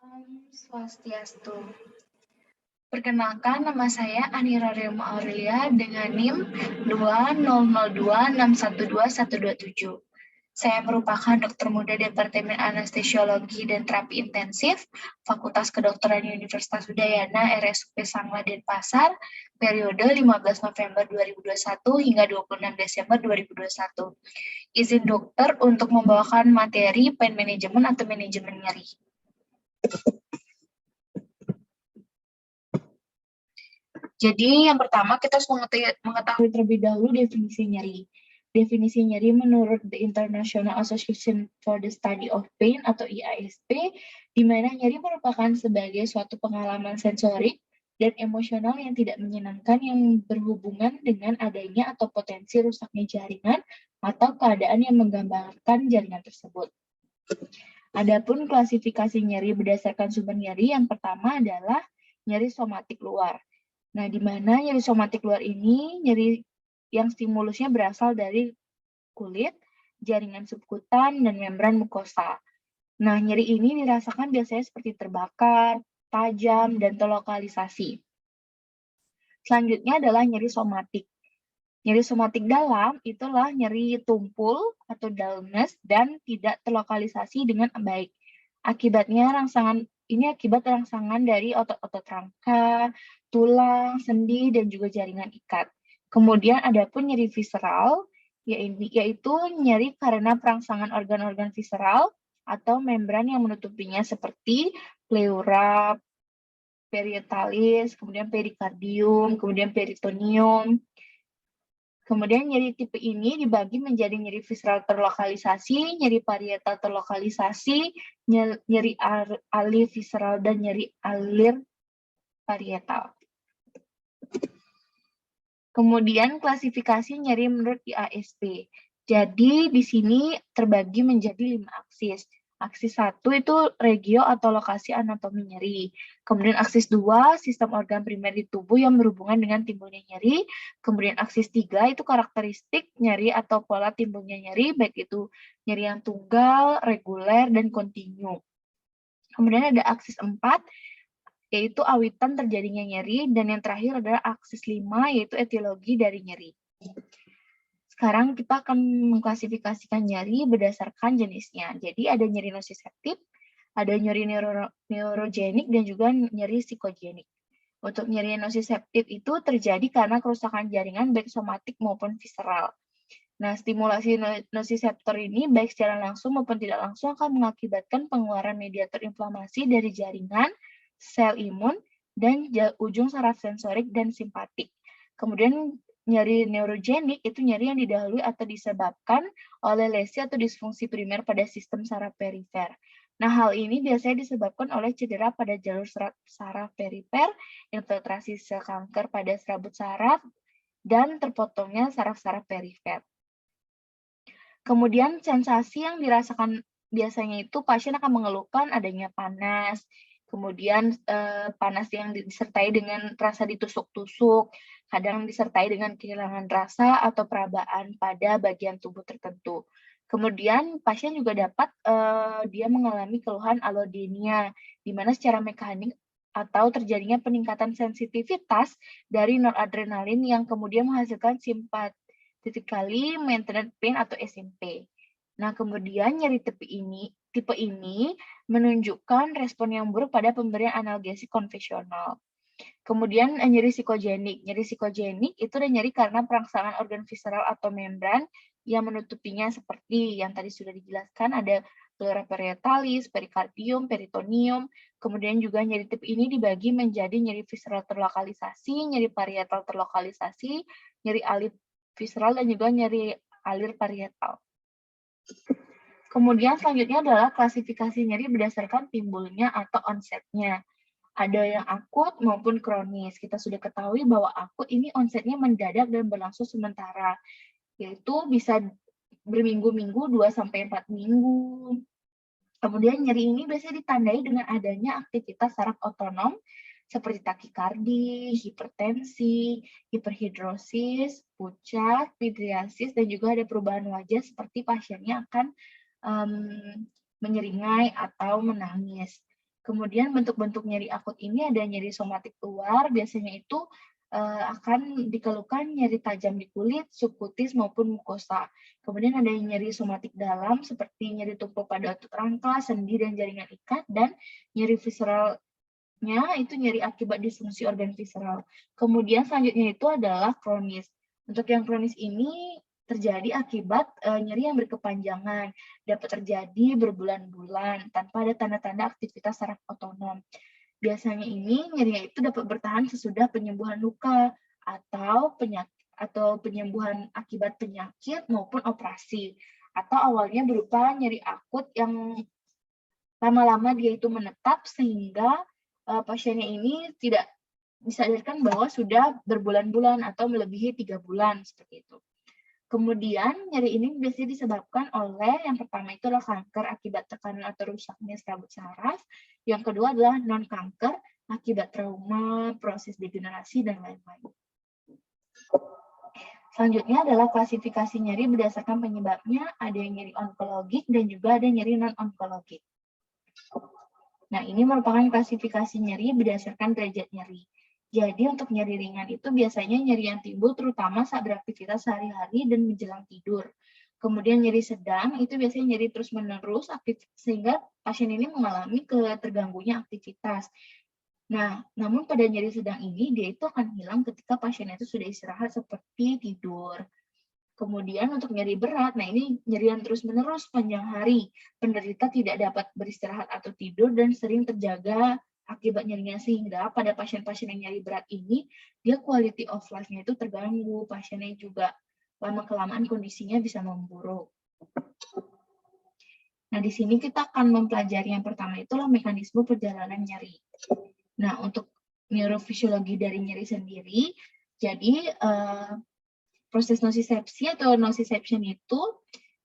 Om Swastiastu. Perkenalkan, nama saya Anira Rema Aurelia dengan NIM 20026121127. Saya merupakan dokter muda Departemen Anestesiologi dan Terapi Intensif, Fakultas Kedokteran Universitas Udayana, RSUP Sangla Denpasar, periode 15 November 2021 hingga 26 Desember 2021. Izin dokter untuk membawakan materi pain management atau manajemen nyeri. Jadi yang pertama kita harus mengetahui terlebih dahulu definisi nyeri. Definisi nyeri menurut the International Association for the Study of Pain atau IASP, di mana nyeri merupakan sebagai suatu pengalaman sensorik dan emosional yang tidak menyenangkan yang berhubungan dengan adanya atau potensi rusaknya jaringan atau keadaan yang menggambarkan jaringan tersebut. Adapun klasifikasi nyeri berdasarkan sumber nyeri, yang pertama adalah nyeri somatik luar. Nah, di mana nyeri somatik luar ini, nyeri yang stimulusnya berasal dari kulit, jaringan subkutan, dan membran mukosa. Nah, nyeri ini dirasakan biasanya seperti terbakar, tajam, dan terlokalisasi. Selanjutnya adalah nyeri somatik. Nyeri somatik dalam itulah nyeri tumpul atau dullness dan tidak terlokalisasi dengan baik. Akibatnya akibat rangsangan dari otot-otot rangka, tulang, sendi, dan juga jaringan ikat. Kemudian ada pun nyeri visceral, yaitu nyeri karena perangsangan organ-organ visceral atau membran yang menutupinya seperti pleura, parietalis, kemudian perikardium, kemudian peritoneum. Kemudian nyeri tipe ini dibagi menjadi nyeri visceral terlokalisasi, nyeri parietal terlokalisasi, nyeri alir visceral, dan nyeri alir parietal. Kemudian klasifikasi nyeri menurut IASP. Jadi di sini terbagi menjadi 5 aksis. Aksis 1 itu regio atau lokasi anatomi nyeri. Kemudian aksis 2, sistem organ primer di tubuh yang berhubungan dengan timbulnya nyeri. Kemudian aksis 3 itu karakteristik nyeri atau pola timbulnya nyeri, baik itu nyeri yang tunggal, reguler, dan kontinu. Kemudian ada aksis 4, yaitu awitan terjadinya nyeri, dan yang terakhir adalah aksis 5, yaitu etiologi dari nyeri. Sekarang kita akan mengklasifikasikan nyeri berdasarkan jenisnya. Jadi ada nyeri nosiseptif, ada nyeri neurogenik, dan juga nyeri psikogenik. Untuk nyeri nosiseptif itu terjadi karena kerusakan jaringan baik somatik maupun visceral. Nah, stimulasi nosiseptor ini baik secara langsung maupun tidak langsung akan mengakibatkan pengeluaran mediator inflamasi dari jaringan, sel imun, dan ujung saraf sensorik dan simpatik. Kemudian nyeri neurogenik itu nyeri yang didahului atau disebabkan oleh lesi atau disfungsi primer pada sistem saraf perifer. Nah, hal ini biasanya disebabkan oleh cedera pada jalur saraf perifer, infiltrasi sel kanker pada serabut saraf, dan terpotongnya saraf-saraf perifer. Kemudian sensasi yang dirasakan biasanya itu pasien akan mengeluhkan adanya panas, kemudian panas yang disertai dengan rasa ditusuk-tusuk, kadang disertai dengan kehilangan rasa atau perabaan pada bagian tubuh tertentu. Kemudian pasien juga dapat dia mengalami keluhan allodynia, di mana secara mekanik atau terjadinya peningkatan sensitivitas dari noradrenalin yang kemudian menghasilkan sympathetically maintained pain atau SMP. Nah, kemudian nyeri tipe ini menunjukkan respon yang buruk pada pemberian analgesik konvensional. Kemudian nyeri psikogenik. Nyeri psikogenik itu ada nyeri karena perangsangan organ visceral atau membran yang menutupinya seperti yang tadi sudah dijelaskan, ada pleura parietalis, perikardium, peritoneum. Kemudian juga nyeri tipe ini dibagi menjadi nyeri visceral terlokalisasi, nyeri parietal terlokalisasi, nyeri alir visceral, dan juga nyeri alir parietal. Kemudian selanjutnya adalah klasifikasi nyeri berdasarkan timbulnya atau onsetnya. Ada yang akut maupun kronis. Kita sudah ketahui bahwa akut ini onsetnya mendadak dan berlangsung sementara, yaitu bisa berminggu-minggu, 2-4 minggu. Kemudian nyeri ini biasanya ditandai dengan adanya aktivitas saraf otonom seperti takikardi, hipertensi, hiperhidrosis, pucat, midriasis, dan juga ada perubahan wajah seperti pasiennya akan menyeringai atau menangis. Kemudian bentuk-bentuk nyeri akut ini ada nyeri somatik luar, biasanya itu akan dikeluhkan nyeri tajam di kulit, subkutis maupun mukosa. Kemudian ada nyeri somatik dalam seperti nyeri tumpul pada otot rangka, sendi, dan jaringan ikat, dan nyeri visceralnya itu nyeri akibat disfungsi organ visceral. Kemudian selanjutnya itu adalah kronis. Untuk yang kronis ini terjadi akibat nyeri yang berkepanjangan, dapat terjadi berbulan-bulan tanpa ada tanda-tanda aktivitas saraf otonom. Biasanya ini nyerinya itu dapat bertahan sesudah penyembuhan luka atau penyembuhan akibat penyakit maupun operasi, atau awalnya berupa nyeri akut yang lama-lama dia itu menetap sehingga pasiennya ini tidak disadarkan bahwa sudah berbulan-bulan atau melebihi 3 bulan seperti itu. Kemudian nyeri ini biasanya disebabkan oleh yang pertama itu adalah kanker akibat tekanan atau rusaknya serabut saraf. Yang kedua adalah non-kanker akibat trauma, proses degenerasi, dan lain-lain. Selanjutnya adalah klasifikasi nyeri berdasarkan penyebabnya. Ada yang nyeri onkologik dan juga ada nyeri non-onkologik. Nah, ini merupakan klasifikasi nyeri berdasarkan derajat nyeri. Jadi untuk nyeri ringan itu biasanya nyeri yang timbul terutama saat beraktivitas sehari-hari dan menjelang tidur. Kemudian nyeri sedang itu biasanya nyeri terus-menerus sehingga pasien ini mengalami terganggunya aktivitas. Nah, namun pada nyeri sedang ini dia itu akan hilang ketika pasien itu sudah istirahat seperti tidur. Kemudian untuk nyeri berat, nah ini nyeri yang terus-menerus sepanjang hari. Penderita tidak dapat beristirahat atau tidur dan sering terjaga akibat nyerinya, sehingga pada pasien-pasien yang nyeri berat ini, dia quality of life-nya itu terganggu, pasiennya juga lama-kelamaan kondisinya bisa memburuk. Nah, di sini kita akan mempelajari yang pertama itulah mekanisme perjalanan nyeri. Nah, untuk neurofisiologi dari nyeri sendiri, jadi proses nocicepsi atau nociception itu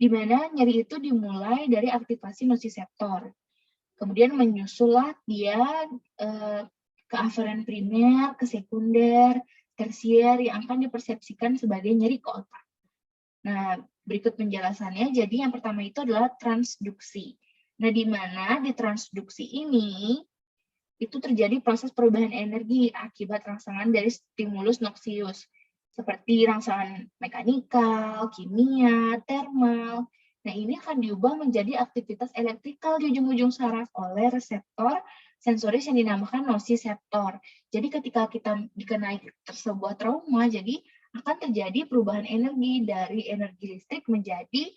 di mana nyeri itu dimulai dari aktivasi nociceptor. Kemudian menyusullah dia ke aferen primer, ke sekunder, tersier yang akan dipersepsikan sebagai nyeri ke otak. Nah, berikut penjelasannya. Jadi yang pertama itu adalah transduksi. Nah, di mana di transduksi ini itu terjadi proses perubahan energi akibat rangsangan dari stimulus noxious, seperti rangsangan mekanikal, kimia, termal. Nah, ini akan diubah menjadi aktivitas elektrikal di ujung-ujung saraf oleh reseptor sensoris yang dinamakan nociceptor. Jadi ketika kita dikenai sebuah trauma, jadi akan terjadi perubahan energi dari energi listrik menjadi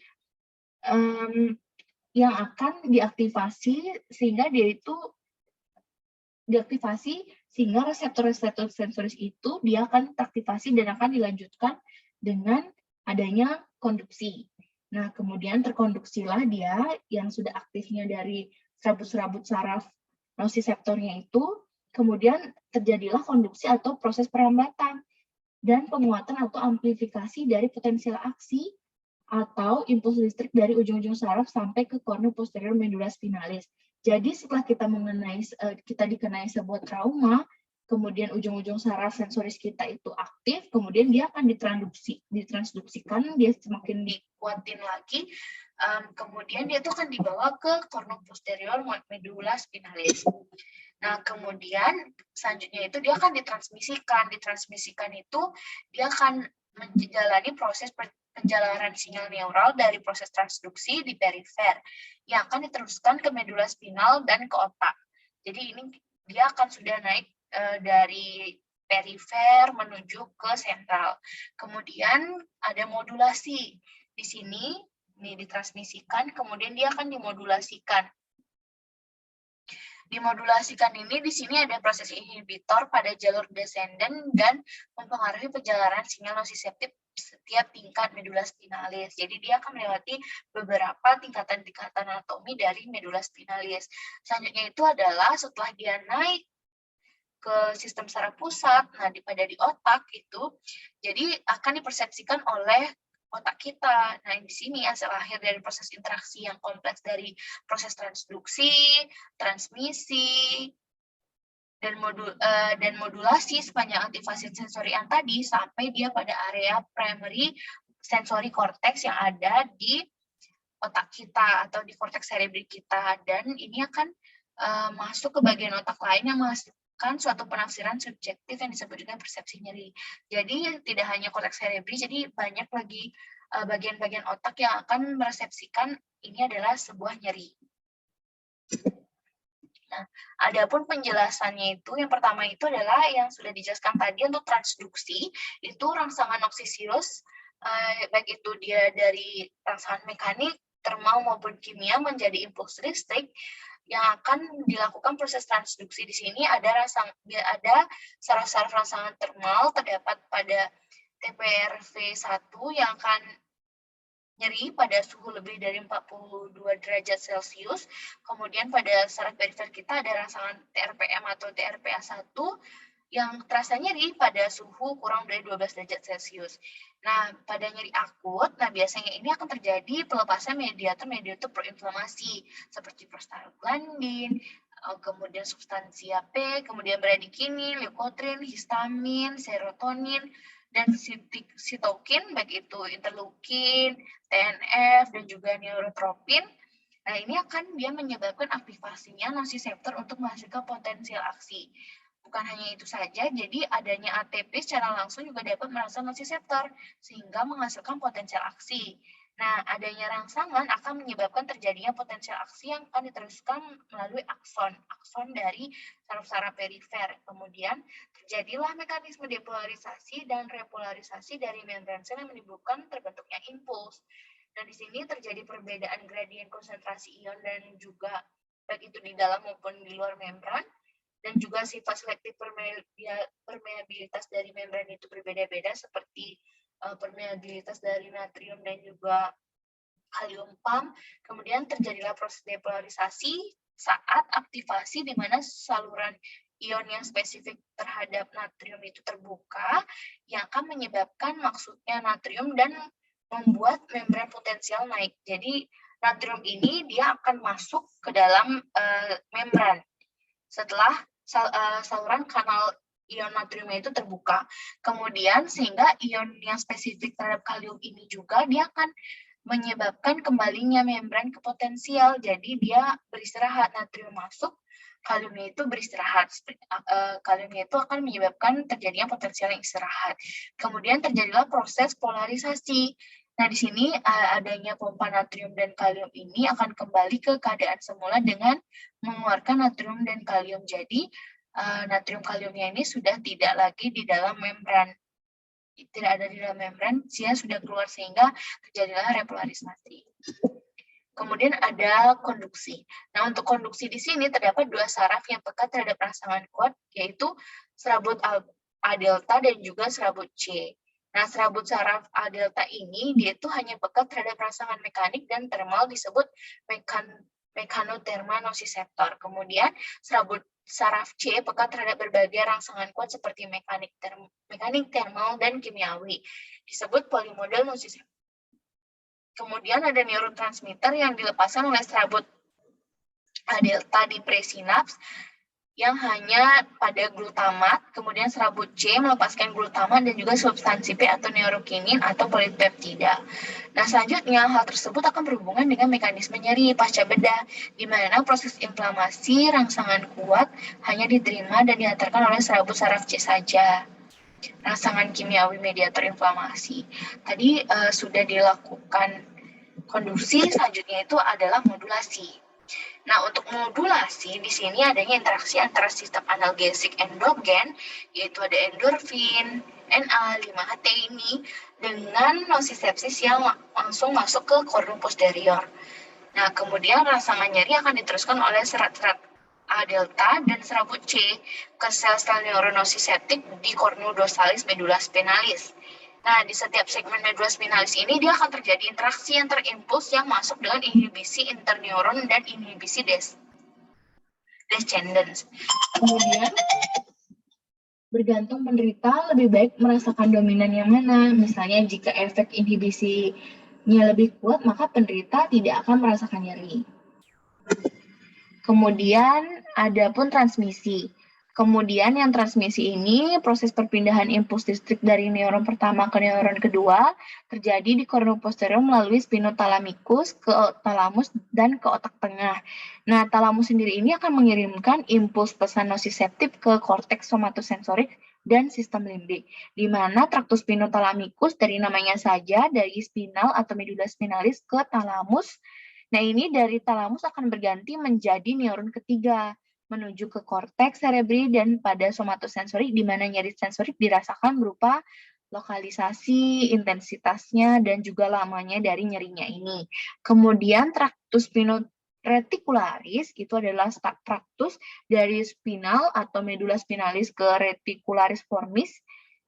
yang akan diaktifasi sehingga dia itu diaktifasi sehingga reseptor-reseptor sensoris itu dia akan teraktivasi dan akan dilanjutkan dengan adanya konduksi. Nah, kemudian terkonduksilah dia yang sudah aktifnya dari serabut-serabut saraf nociceptornya itu, kemudian terjadilah konduksi atau proses perlambatan dan penguatan atau amplifikasi dari potensial aksi atau impuls listrik dari ujung-ujung saraf sampai ke kornu posterior medula spinalis. Jadi setelah kita dikenai sebuah trauma, kemudian ujung-ujung saraf sensoris kita itu aktif, kemudian dia akan ditransduksikan, dia semakin dikuatin lagi, kemudian dia itu akan dibawa ke kornu posterior medula spinalis. Nah, kemudian selanjutnya itu dia akan ditransmisikan. Ditransmisikan itu dia akan menjalani proses penjalanan sinyal neural dari proses transduksi di perifer yang akan diteruskan ke medula spinal dan ke otak. Jadi ini dia akan sudah naik dari perifer menuju ke sentral. Kemudian ada modulasi. Di sini ini ditransmisikan, kemudian dia akan dimodulasikan. Dimodulasikan ini di sini ada proses inhibitor pada jalur descendant dan mempengaruhi perjalanan sinyal nociceptif setiap tingkat medula spinalis. Jadi dia akan melewati beberapa tingkatan-tingkatan anatomi dari medula spinalis. Selanjutnya itu adalah setelah dia naik ke sistem saraf pusat, nah pada di otak itu, jadi akan dipersepsikan oleh otak kita. Nah, di sini hasil akhir dari proses interaksi yang kompleks dari proses transduksi, transmisi, dan modulasi sepanjang aktivasi sensori yang tadi sampai dia pada area primary sensory cortex yang ada di otak kita atau di korteks cerebri kita. Dan ini akan masuk ke bagian otak lain yang menghasilkan suatu penafsiran subjektif yang disebut dengan persepsi nyeri. Jadi tidak hanya korteks cerebri, jadi banyak lagi bagian-bagian otak yang akan meresepsikan ini adalah sebuah nyeri. Nah, adapun penjelasannya itu, yang pertama itu adalah yang sudah dijelaskan tadi untuk transduksi, itu rangsangan oksisius, baik itu dia dari rangsangan mekanik, termal maupun kimia menjadi impuls listrik yang akan dilakukan proses transduksi. Di sini ada saraf-saraf rangsangan termal terdapat pada TPRV1 yang akan nyeri pada suhu lebih dari 42 derajat Celcius. Kemudian pada saraf perifer kita ada rangsangan TRPM atau TRPA1 yang terasa nyeri pada suhu kurang dari 12 derajat Celcius. Nah, pada nyeri akut, biasanya ini akan terjadi pelepasan mediator proinflamasi seperti prostaglandin, kemudian substansia P, kemudian bradikinin, leukotrin, histamin, serotonin, dan sitokin, baik itu interleukin, TNF, dan juga neurotropin. Nah, ini akan dia menyebabkan aktivasinya nociceptor untuk menghasilkan potensial aksi. Bukan hanya itu saja, jadi adanya ATP secara langsung juga dapat merangsang nociceptor, sehingga menghasilkan potensial aksi. Nah, adanya rangsangan akan menyebabkan terjadinya potensial aksi yang akan diteruskan melalui akson dari saraf-saraf perifer. Kemudian, terjadilah mekanisme depolarisasi dan repolarisasi dari membran sel yang menimbulkan terbentuknya impuls. Dan di sini terjadi perbedaan gradien konsentrasi ion dan juga baik itu di dalam maupun di luar membran. Dan juga sifat selektif permeabilitas dari membran itu berbeda-beda, seperti permeabilitas dari natrium dan juga kalium PAM. Kemudian terjadilah proses depolarisasi saat aktivasi di mana saluran ion yang spesifik terhadap natrium itu terbuka, yang akan menyebabkan maksudnya natrium dan membuat membran potensial naik. Jadi natrium ini dia akan masuk ke dalam membran setelah saluran kanal ion natriumnya itu terbuka. Kemudian sehingga ion yang spesifik terhadap kalium ini juga dia akan menyebabkan kembalinya membran ke potensial. Jadi dia beristirahat, natrium masuk, kaliumnya itu beristirahat. Kaliumnya itu akan menyebabkan terjadinya potensial yang istirahat. Kemudian terjadilah proses polarisasi. Nah, di sini adanya pompa natrium dan kalium ini akan kembali ke keadaan semula dengan mengeluarkan natrium dan kalium. Jadi, natrium kaliumnya ini sudah tidak lagi di dalam membran. Tidak ada di dalam membran, dia sudah keluar sehingga terjadilah repolarisasi. Kemudian ada konduksi. Nah, untuk konduksi di sini terdapat dua saraf yang peka terhadap rangsangan kuat, yaitu serabut A delta dan juga serabut C. Nah, serabut saraf A delta ini dia itu hanya peka terhadap rangsangan mekanik dan termal disebut mekanoterma nociceptor. Kemudian serabut saraf C peka terhadap berbagai rangsangan kuat seperti mekanik termal dan kimiawi, disebut polimodal nociceptor. Kemudian ada neurotransmitter yang dilepaskan oleh serabut A delta di presinaps yang hanya pada glutamat, kemudian serabut C melepaskan glutamat dan juga substansi P atau neurokinin atau polipeptida. Nah, selanjutnya hal tersebut akan berhubungan dengan mekanisme nyeri pasca bedah, di mana proses inflamasi rangsangan kuat hanya diterima dan diantarkan oleh serabut saraf C saja. Rangsangan kimiawi mediator inflamasi. Tadi sudah dilakukan konduksi, selanjutnya itu adalah modulasi. Nah, untuk modulasi di sini adanya interaksi antara sistem analgesik endogen, yaitu ada endorfin, NA5-HT ini, dengan nocicepsis yang langsung masuk ke kornu posterior. Nah, kemudian rangsangan nyeri akan diteruskan oleh serat-serat A delta dan serabut C ke sel-sel neuronociceptik di kornu dorsalis medula spinalis. Nah, di setiap segmen medula spinalis ini dia akan terjadi interaksi antar impuls yang masuk dengan inhibisi interneuron dan inhibisi descendens. Kemudian bergantung penderita lebih baik merasakan dominan yang mana. Misalnya jika efek inhibisinya lebih kuat, maka penderita tidak akan merasakan nyeri. Kemudian ada pun transmisi. Kemudian yang transmisi ini, proses perpindahan impuls listrik dari neuron pertama ke neuron kedua terjadi di kornu posterior melalui spinothalamikus ke talamus dan ke otak tengah. Nah, talamus sendiri ini akan mengirimkan impuls pesan nosiseptif ke korteks somatosensorik dan sistem limbik, di mana traktus spinothalamikus dari namanya saja, dari spinal atau medula spinalis ke talamus. Nah, ini dari talamus akan berganti menjadi neuron ketiga, menuju ke korteks cerebri dan pada somatosensorik di mana nyeri sensorik dirasakan berupa lokalisasi, intensitasnya, dan juga lamanya dari nyerinya ini. Kemudian traktus reticularis itu adalah traktus dari spinal atau medula spinalis ke reticularis formis.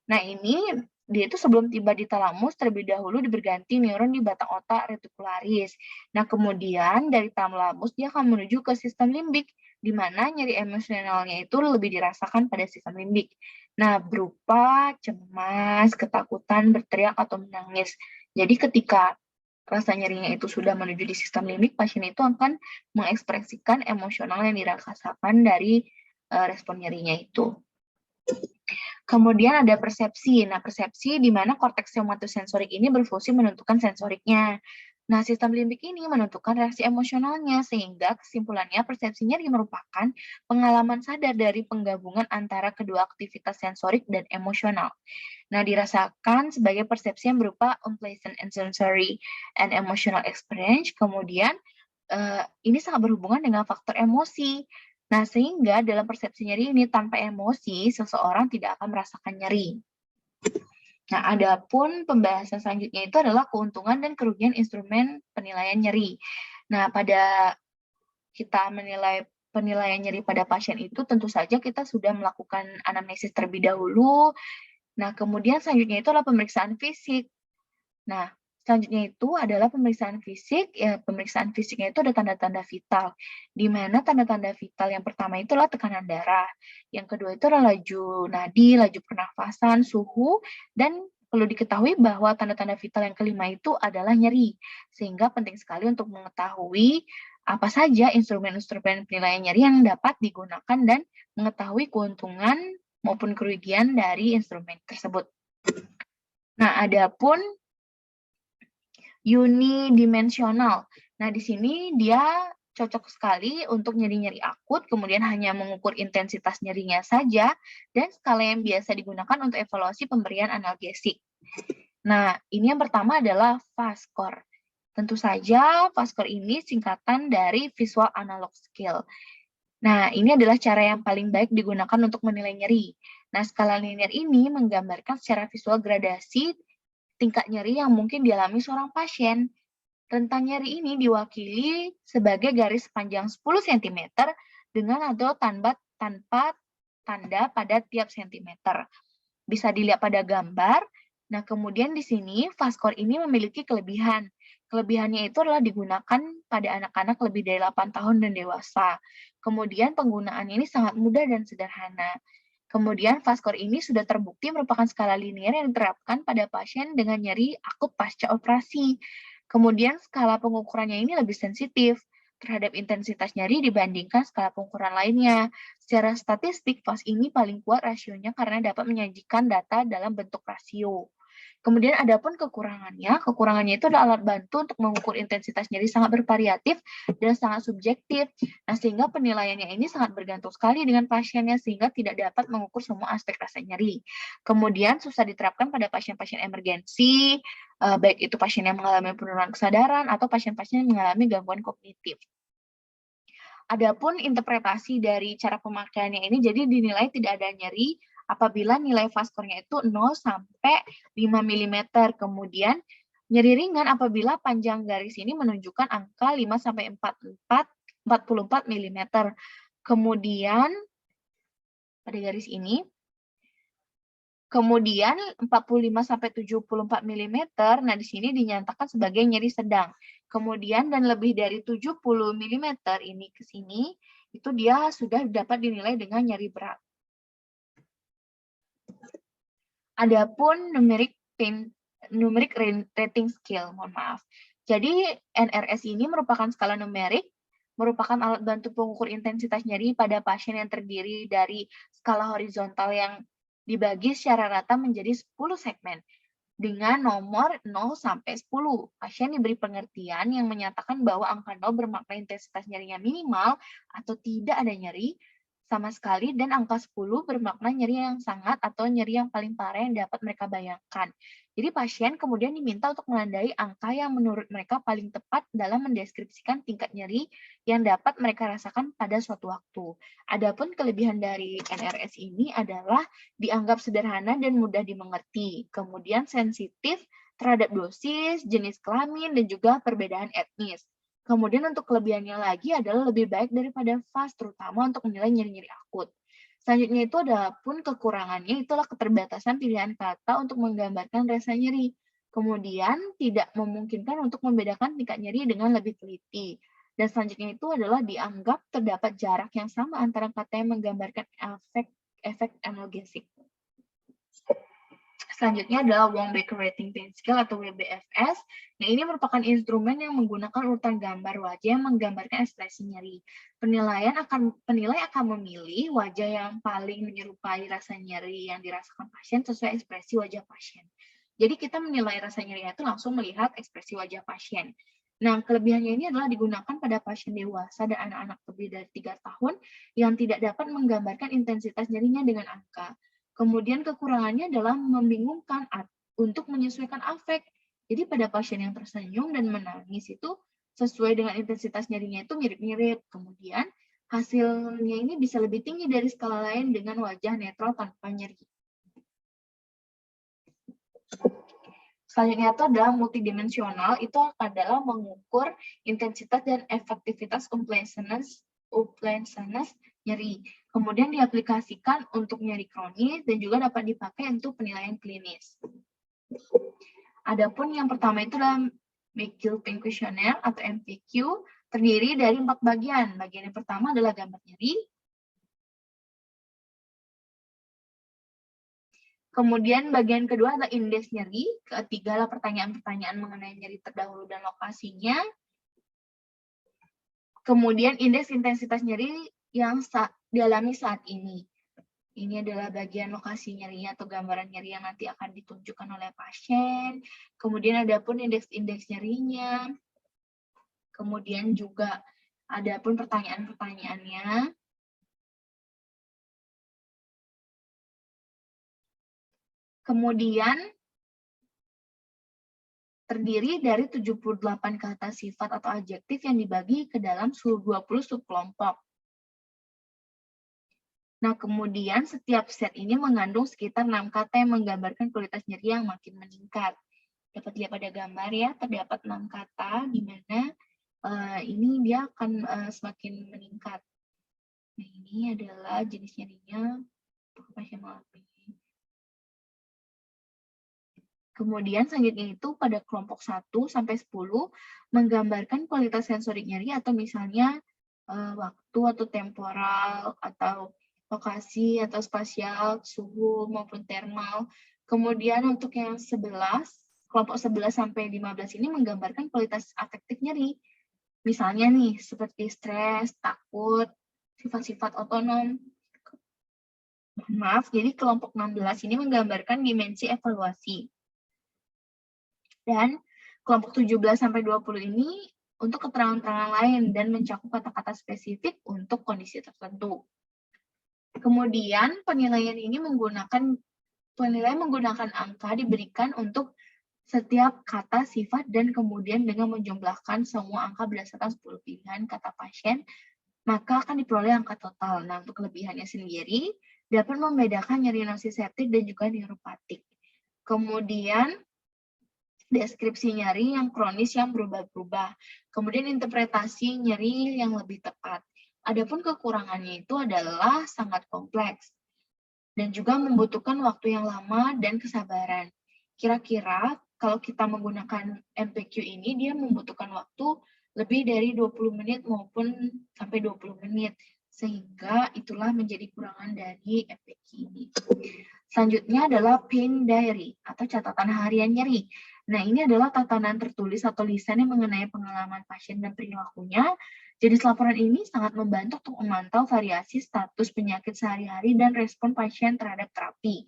Nah, ini dia itu sebelum tiba di talamus terlebih dahulu berganti neuron di batang otak reticularis. Nah, kemudian dari talamus dia akan menuju ke sistem limbik, di mana nyeri emosionalnya itu lebih dirasakan pada sistem limbik. Nah, berupa cemas, ketakutan, berteriak, atau menangis. Jadi ketika rasa nyerinya itu sudah menuju di sistem limbik, pasien itu akan mengekspresikan emosional yang dirasakan dari respon nyerinya itu. Kemudian ada persepsi. Nah, persepsi di mana korteks somatosensorik ini berfungsi menentukan sensoriknya. Nah, sistem limbik ini menentukan reaksi emosionalnya, sehingga kesimpulannya persepsi nyeri merupakan pengalaman sadar dari penggabungan antara kedua aktivitas sensorik dan emosional. Nah, dirasakan sebagai persepsi yang berupa unpleasant and sensory and emotional experience. Kemudian, ini sangat berhubungan dengan faktor emosi. Nah, sehingga dalam persepsi nyeri ini tanpa emosi, seseorang tidak akan merasakan nyeri. Nah, adapun pembahasan selanjutnya itu adalah keuntungan dan kerugian instrumen penilaian nyeri. Nah, pada kita menilai penilaian nyeri pada pasien itu, tentu saja kita sudah melakukan anamnesis terlebih dahulu. Nah, kemudian selanjutnya itu adalah pemeriksaan fisik. Nah, selanjutnya itu adalah pemeriksaan fisik. Ya, pemeriksaan fisiknya itu ada tanda-tanda vital, di mana tanda-tanda vital yang pertama itu adalah tekanan darah, yang kedua itu adalah laju nadi, laju pernafasan, suhu, dan perlu diketahui bahwa tanda-tanda vital yang kelima itu adalah nyeri, sehingga penting sekali untuk mengetahui apa saja instrumen-instrumen penilaian nyeri yang dapat digunakan dan mengetahui keuntungan maupun kerugian dari instrumen tersebut. Nah, adapun unidimensional. Nah, di sini dia cocok sekali untuk nyeri-nyeri akut, kemudian hanya mengukur intensitas nyerinya saja, dan skala yang biasa digunakan untuk evaluasi pemberian analgesik. Nah, ini yang pertama adalah VASCOR. Tentu saja VASCOR ini singkatan dari Visual Analog Scale. Nah, ini adalah cara yang paling baik digunakan untuk menilai nyeri. Nah, skala linear ini menggambarkan secara visual gradasi tingkat nyeri yang mungkin dialami seorang pasien. Rentang nyeri ini diwakili sebagai garis panjang 10 cm dengan atau tanpa tanda pada tiap sentimeter. Bisa dilihat pada gambar. Nah, kemudian di sini VASCOR ini memiliki kelebihan. Kelebihannya itu adalah digunakan pada anak-anak lebih dari 8 tahun dan dewasa. Kemudian penggunaannya ini sangat mudah dan sederhana. Kemudian VASCOR ini sudah terbukti merupakan skala linear yang diterapkan pada pasien dengan nyeri akut pasca operasi. Kemudian skala pengukurannya ini lebih sensitif terhadap intensitas nyeri dibandingkan skala pengukuran lainnya. Secara statistik, VAS ini paling kuat rasionya karena dapat menyajikan data dalam bentuk rasio. Kemudian adapun kekurangannya itu adalah alat bantu untuk mengukur intensitas nyeri sangat bervariatif dan sangat subjektif. Nah, sehingga penilaiannya ini sangat bergantung sekali dengan pasiennya sehingga tidak dapat mengukur semua aspek rasa nyeri. Kemudian susah diterapkan pada pasien-pasien emergensi, baik itu pasien yang mengalami penurunan kesadaran atau pasien-pasien yang mengalami gangguan kognitif. Adapun interpretasi dari cara pemakaiannya ini jadi dinilai tidak ada nyeri apabila nilai VASCOR-nya itu 0 sampai 5 mm. Kemudian nyeri ringan apabila panjang garis ini menunjukkan angka 5 sampai 44 mm. Kemudian pada garis ini kemudian 45 sampai 74 mm, nah di sini dinyatakan sebagai nyeri sedang. Kemudian dan lebih dari 70 mm ini ke sini, itu dia sudah dapat dinilai dengan nyeri berat. Adapun numeric rating scale, mohon maaf. Jadi NRS ini merupakan skala numerik merupakan alat bantu pengukur intensitas nyeri pada pasien yang terdiri dari skala horizontal yang dibagi secara rata menjadi 10 segmen. Dengan nomor 0 sampai 10, pasien diberi pengertian yang menyatakan bahwa angka 0 bermakna intensitas nyerinya minimal atau tidak ada nyeri sama sekali, dan angka 10 bermakna nyeri yang sangat atau nyeri yang paling parah yang dapat mereka bayangkan. Jadi pasien kemudian diminta untuk menandai angka yang menurut mereka paling tepat dalam mendeskripsikan tingkat nyeri yang dapat mereka rasakan pada suatu waktu. Adapun kelebihan dari NRS ini adalah dianggap sederhana dan mudah dimengerti, kemudian sensitif terhadap dosis, jenis kelamin, dan juga perbedaan etnis. Kemudian untuk kelebihannya lagi adalah lebih baik daripada FAST, terutama untuk menilai nyeri-nyeri akut. Selanjutnya itu ada pun kekurangannya, itulah keterbatasan pilihan kata untuk menggambarkan rasa nyeri. Kemudian tidak memungkinkan untuk membedakan tingkat nyeri dengan lebih teliti. Dan selanjutnya itu adalah dianggap terdapat jarak yang sama antara kata yang menggambarkan efek analgesik. Selanjutnya adalah Wong-Baker Rating Pain Scale atau WBFS. Nah, ini merupakan instrumen yang menggunakan urutan gambar wajah yang menggambarkan ekspresi nyeri. Penilai akan memilih wajah yang paling menyerupai rasa nyeri yang dirasakan pasien sesuai ekspresi wajah pasien. Jadi kita menilai rasa nyerinya itu langsung melihat ekspresi wajah pasien. Nah, kelebihannya ini adalah digunakan pada pasien dewasa dan anak-anak lebih dari 3 tahun yang tidak dapat menggambarkan intensitas nyerinya dengan angka. Kemudian kekurangannya adalah membingungkan untuk menyesuaikan afek. Jadi pada pasien yang tersenyum dan menangis itu sesuai dengan intensitas nyerinya itu mirip-mirip. Kemudian hasilnya ini bisa lebih tinggi dari skala lain dengan wajah netral tanpa nyeri. Selanjutnya itu adalah multidimensional, itu adalah mengukur intensitas dan efektivitas unpleasantness nyeri. Kemudian diaplikasikan untuk nyeri kronis dan juga dapat dipakai untuk penilaian klinis. Adapun yang pertama itu adalah McGill Pain Questionnaire atau MPQ, terdiri dari 4 bagian. Bagian yang pertama adalah gambar nyeri. Kemudian bagian kedua adalah indeks nyeri. Ketiga adalah pertanyaan-pertanyaan mengenai nyeri terdahulu dan lokasinya. Kemudian indeks intensitas nyeri yang dialami saat ini. Ini adalah bagian lokasi nyerinya atau gambaran nyeri yang nanti akan ditunjukkan oleh pasien. Kemudian ada pun indeks nyerinya. Kemudian juga ada pun pertanyaan-pertanyaannya. Kemudian terdiri dari 78 kata sifat atau adjektif yang dibagi ke dalam 20 subkelompok. Nah, kemudian setiap set ini mengandung sekitar 6 kata yang menggambarkan kualitas nyeri yang makin meningkat. Dapat dilihat pada gambar ya, terdapat 6 kata di mana ini dia akan semakin meningkat. Nah, ini adalah jenis nyerinya untuk pasien mengalami. Kemudian selanjutnya itu pada kelompok 1 sampai 10 menggambarkan kualitas sensorik nyeri atau misalnya waktu atau temporal atau lokasi atau spasial, suhu maupun thermal. Kemudian untuk yang 11, kelompok 11 sampai 15 ini menggambarkan kualitas afektif nyeri. Misalnya nih seperti stres, takut, sifat-sifat otonom. Maaf, jadi kelompok 16 ini menggambarkan dimensi evaluasi. Dan kelompok 17 sampai 20 ini untuk keterangan-keterangan lain dan mencakup kata-kata spesifik untuk kondisi tertentu. Kemudian penilaian menggunakan angka diberikan untuk setiap kata, sifat, dan kemudian dengan menjumlahkan semua angka berdasarkan 10 pilihan kata pasien, maka akan diperoleh angka total. Nah, untuk kelebihannya sendiri, dapat membedakan nyeri nociceptif dan juga neuropatik. Kemudian, deskripsi nyeri yang kronis yang berubah-ubah. Kemudian interpretasi nyeri yang lebih tepat. Adapun kekurangannya itu adalah sangat kompleks dan juga membutuhkan waktu yang lama dan kesabaran. Kira-kira kalau kita menggunakan MPQ ini, dia membutuhkan waktu lebih dari 20 menit maupun sampai 20 menit. Sehingga itulah menjadi kurangan dari MPQ ini. Selanjutnya adalah pain diary atau catatan harian nyeri. Nah, ini adalah tatanan tertulis atau lisan yang mengenai pengalaman pasien dan perilakunya. Jenis laporan ini sangat membantu untuk memantau variasi status penyakit sehari-hari dan respon pasien terhadap terapi.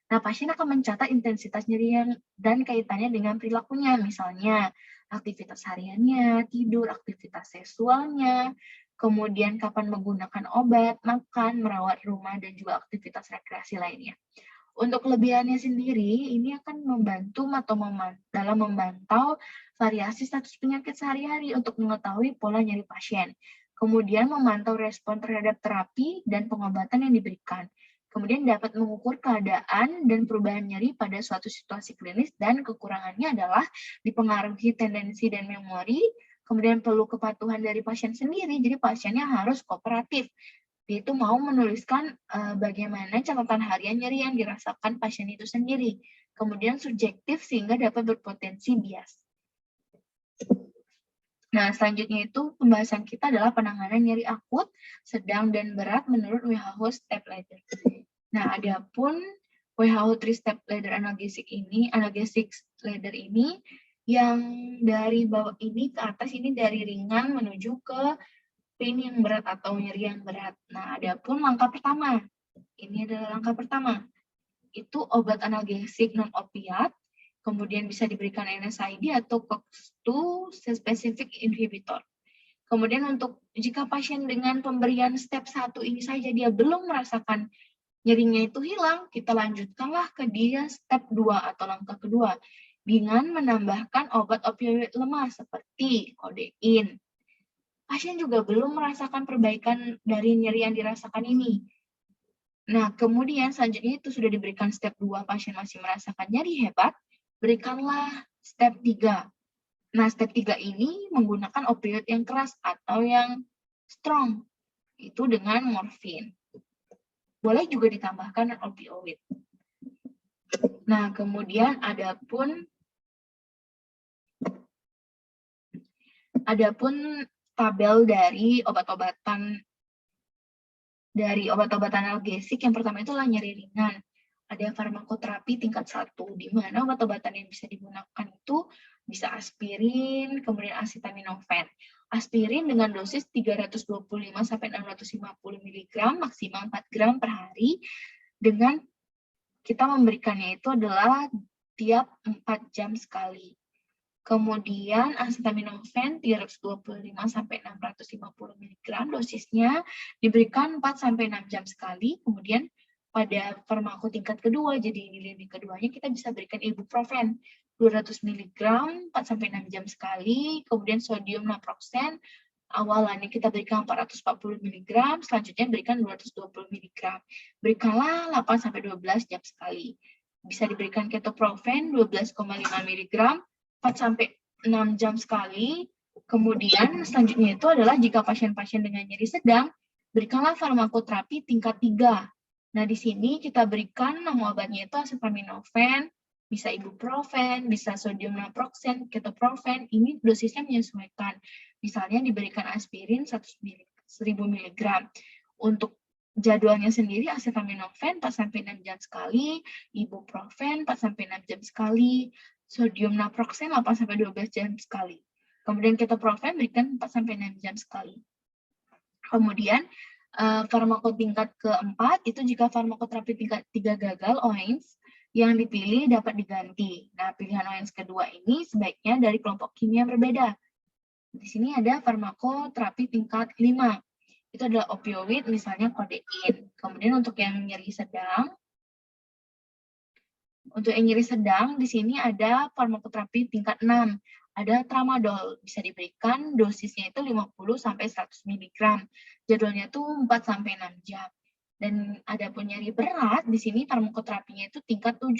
Nah, pasien akan mencatat intensitas nyeri dan kaitannya dengan perilakunya, misalnya aktivitas hariannya, tidur, aktivitas seksualnya, kemudian kapan menggunakan obat, makan, merawat rumah, dan juga aktivitas rekreasi lainnya. Untuk kelebihannya sendiri, ini akan membantu atau dalam memantau variasi status penyakit sehari-hari untuk mengetahui pola nyeri pasien. Kemudian memantau respon terhadap terapi dan pengobatan yang diberikan. Kemudian dapat mengukur keadaan dan perubahan nyeri pada suatu situasi klinis, dan kekurangannya adalah dipengaruhi tendensi dan memori, kemudian perlu kepatuhan dari pasien sendiri, jadi pasiennya harus kooperatif. Dia itu mau menuliskan bagaimana catatan harian nyeri yang dirasakan pasien itu sendiri. Kemudian subjektif sehingga dapat berpotensi bias. Nah, selanjutnya itu pembahasan kita adalah penanganan nyeri akut, sedang, dan berat menurut WHO Step Ladder. Nah, adapun WHO 3-Step Ladder analgesic ladder ini, yang dari bawah ini ke atas ini dari ringan menuju ke pain yang berat atau nyeri yang berat. Nah, adapun langkah pertama, ini adalah langkah pertama, itu obat analgesik non-opiat, kemudian bisa diberikan NSAID atau COX-2 specific inhibitor. Kemudian untuk jika pasien dengan pemberian step 1 ini saja dia belum merasakan nyerinya itu hilang, kita lanjutkanlah ke dia step 2 atau langkah kedua dengan menambahkan obat opioid lemah seperti kodein. Pasien juga belum merasakan perbaikan dari nyeri yang dirasakan ini. Nah, kemudian selanjutnya itu sudah diberikan step 2, pasien masih merasakan nyeri hebat, berikanlah step 3. Nah, step 3 ini menggunakan opioid yang keras atau yang strong, itu dengan morfin. Boleh juga ditambahkan opioid. Nah, kemudian adapun tabel dari obat-obatan analgesik, yang pertama itulah nyeri ringan. Ada farmakoterapi tingkat 1, di mana obat-obatan yang bisa digunakan itu bisa aspirin, kemudian acetaminophen. Aspirin dengan dosis 325 sampai 650 mg maksimal 4 gram per hari, dengan kita memberikannya itu adalah tiap 4 jam sekali. Kemudian acetaminophen 325 sampai 650 mg dosisnya diberikan 4 sampai 6 jam sekali. Kemudian pada farmako tingkat kedua, jadi di lini keduanya kita bisa berikan ibuprofen 200 mg 4 sampai 6 jam sekali. Kemudian sodium naproxen awalannya kita berikan 440 mg, selanjutnya berikan 220 mg. Berikanlah 8 sampai 12 jam sekali. Bisa diberikan ketoprofen 12,5 mg 4 sampai 6 jam sekali. Kemudian selanjutnya itu adalah jika pasien-pasien dengan nyeri sedang, berikanlah farmakoterapi tingkat 3. Nah, di sini kita berikan nama obatnya itu acetaminophen, bisa ibuprofen, bisa sodium naproxen, ketoprofen. Ini dosisnya menyesuaikan. Misalnya diberikan aspirin 1000 mg. Untuk jadwalnya sendiri acetaminophen 4 sampai 6 jam sekali, ibuprofen 4 sampai 6 jam sekali, sodium naproxen 8 sampai 12 jam sekali. Kemudian ketoprofen berikan 4 sampai 6 jam sekali. Kemudian farmako tingkat keempat itu jika farmakoterapi tingkat 3 gagal, OAINS, yang dipilih dapat diganti. Nah, pilihan OAINS kedua ini sebaiknya dari kelompok kimia yang berbeda. Di sini ada farmakoterapi tingkat 5. Itu adalah opioid, misalnya kodein. Kemudian untuk yang nyeri sedang, di sini ada farmakoterapi tingkat 6. Ada tramadol, bisa diberikan dosisnya itu 50 sampai 100 mg. Jadwalnya itu 4 sampai 6 jam. Dan ada pun nyeri berat, di sini farmakoterapinya itu tingkat 7.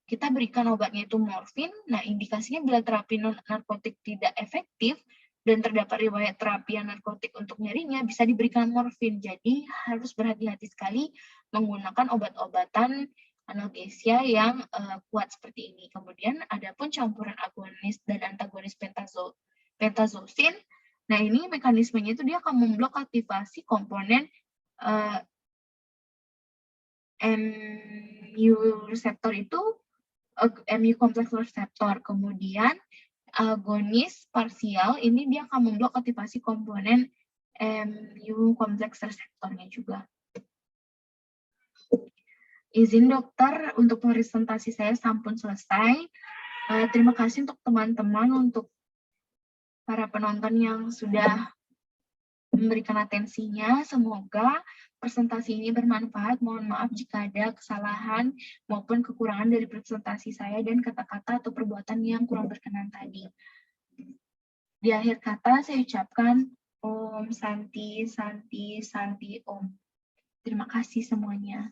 Kita berikan obatnya itu morfin. Nah, indikasinya bila terapi non-narkotik tidak efektif dan terdapat riwayat terapi narkotik untuk nyerinya, bisa diberikan morfin. Jadi, harus berhati-hati sekali menggunakan obat-obatan analgesia yang kuat seperti ini. Kemudian ada pun campuran agonis dan antagonis pentazosin. Nah, ini mekanismenya itu dia akan memblok aktivasi komponen mu reseptor itu mu kompleks reseptor. Kemudian agonis parsial ini dia akan memblok aktivasi komponen mu kompleks reseptornya juga. Izin dokter untuk presentasi saya sampun selesai. Terima kasih untuk teman-teman, untuk para penonton yang sudah memberikan atensinya. Semoga presentasi ini bermanfaat. Mohon maaf jika ada kesalahan maupun kekurangan dari presentasi saya dan kata-kata atau perbuatan yang kurang berkenan tadi. Di akhir kata saya ucapkan Om Santi, Santi, Santi, Om. Terima kasih semuanya.